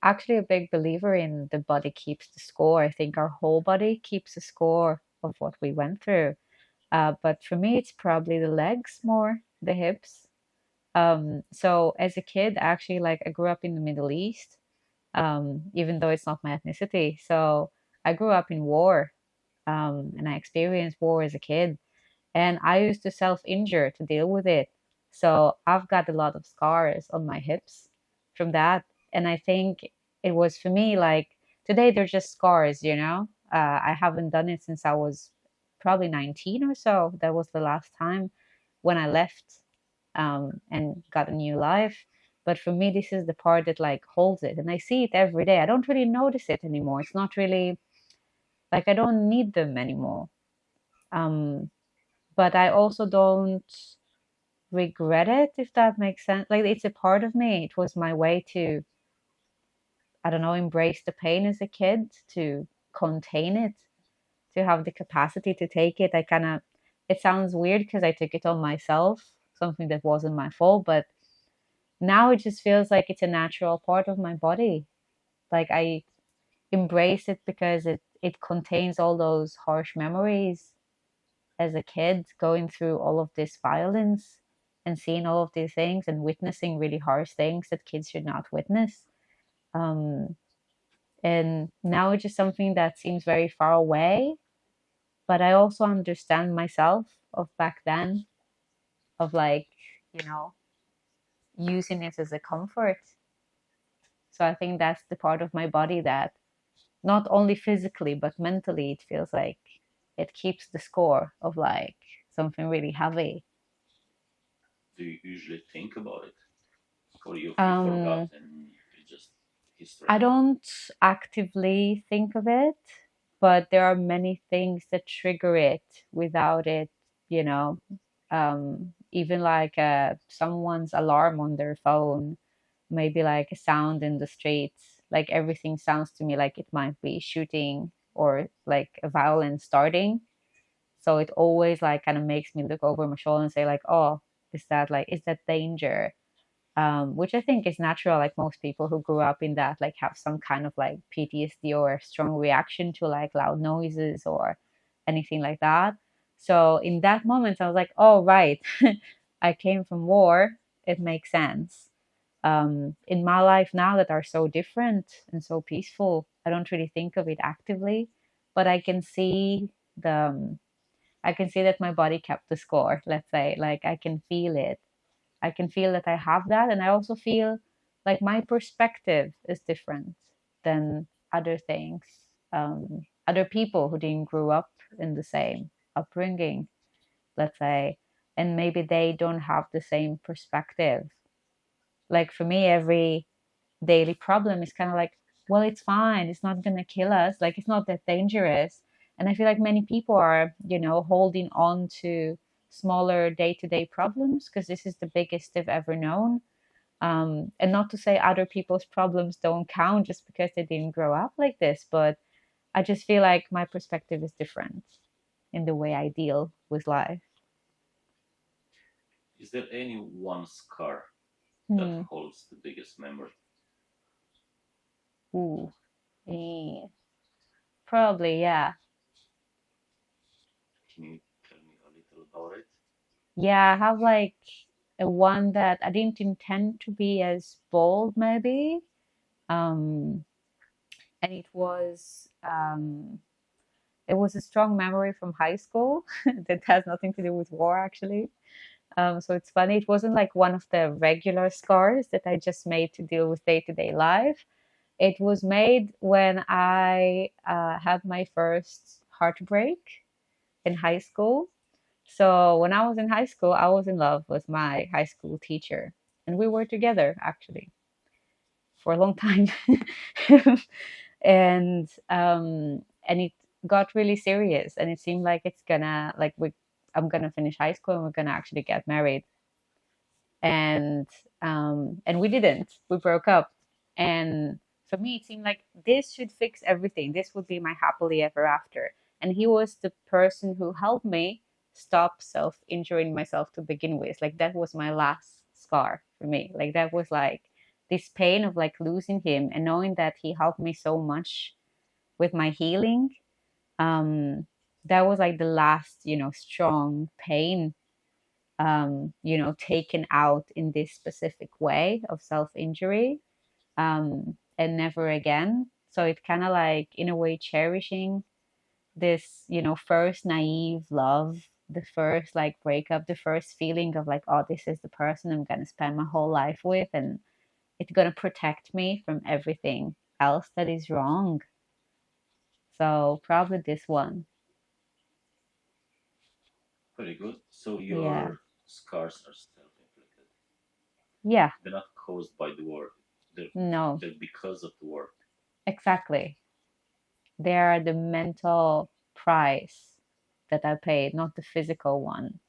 actually a big believer in the body keeps the score. I think our whole body keeps a score of what we went through. But for me, it's probably the legs more, the hips. So as a kid, actually, like I grew up in the Middle East, even though it's not my ethnicity. So I grew up in war, and I experienced war as a kid. And I used to self-injure to deal with it. So I've got a lot of scars on my hips from that. And I think it was for me like today they're just scars, you know. I haven't done it since I was probably 19 or so. That was the last time when I left, and got a new life. But for me, this is the part that like holds it, and I see it every day. I don't really notice it anymore. It's not really like I don't need them anymore. Um, but I also don't regret it, if that makes sense. Like it's a part of me. It was my way to, I don't know, embrace the pain as a kid, to contain it, to have the capacity to take it. I kind of, it sounds weird because I took it on myself, something that wasn't my fault, but now it just feels like it's a natural part of my body. Like I embrace it because it contains all those harsh memories as a kid, going through all of this violence and seeing all of these things and witnessing really harsh things that kids should not witness. Um, and now it's just something that seems very far away, but I also understand myself of back then, of like, you know, using it as a comfort. So I think that's the part of my body that not only physically, but mentally, it feels like it keeps the score of like something really heavy. Do you usually think about it, or you forgot Um, and it's just I history? don't actively think of it, but there are many things that trigger it without it, you know. Even like someone's alarm on their phone, maybe like a sound in the streets, like everything sounds to me like it might be shooting or like a violence starting. So it always like kind of makes me look over my shoulder and say like, oh, is that danger? Which I think is natural. Like most people who grew up in that, like have some kind of like PTSD or a strong reaction to like loud noises or anything like that. So in that moment, I was like, oh, right, I came from war. It makes sense. In my life now that are so different and so peaceful, I don't really think of it actively, but I can see that my body kept the score. Let's say, like I can feel it. I can feel that I have that. And I also feel like my perspective is different than other things, other people who didn't grow up in the same upbringing, let's say, and maybe they don't have the same perspective. Like for me, every daily problem is kind of like, well, it's fine. It's not going to kill us. Like it's not that dangerous. And I feel like many people are, you know, holding on to smaller day to day problems because this is the biggest they've ever known. And not to say other people's problems don't count just because they didn't grow up like this, but I just feel like my perspective is different in the way I deal with life. Is there any one scar that Hmm. holds the biggest memory? Ooh. Eh, probably, yeah. Can you tell me a little about it? Yeah, I have like a one that I didn't intend to be as bold, maybe. Um, and it was a strong memory from high school that has nothing to do with war, actually. So it's funny. It wasn't like one of the regular scars that I just made to deal with day to day life. It was made when I had my first heartbreak in high school. So when I was in high school, I was in love with my high school teacher, and we were together actually for a long time. And it got really serious, and it seemed like it's gonna like we I'm gonna finish high school and we're gonna actually get married. And we didn't. We broke up. And for me, it seemed like this should fix everything. This would be my happily ever after. And he was the person who helped me stop self injuring myself to begin with. Like that was my last scar for me. Like that was like this pain of like losing him, and knowing that he helped me so much with my healing. That was like the last, strong pain, taken out in this specific way of self-injury, and never again. So it kind of like, in a way, cherishing this, first naive love, the first like breakup, the first feeling of like, oh, this is the person I'm going to spend my whole life with, and it's going to protect me from everything else that is wrong. So probably this one. Very good. So Yeah. your scars are self-inflicted. Yeah. They're not caused by the work. They're No, they're because of the work. exactly. They are the mental price that I paid, not the physical one.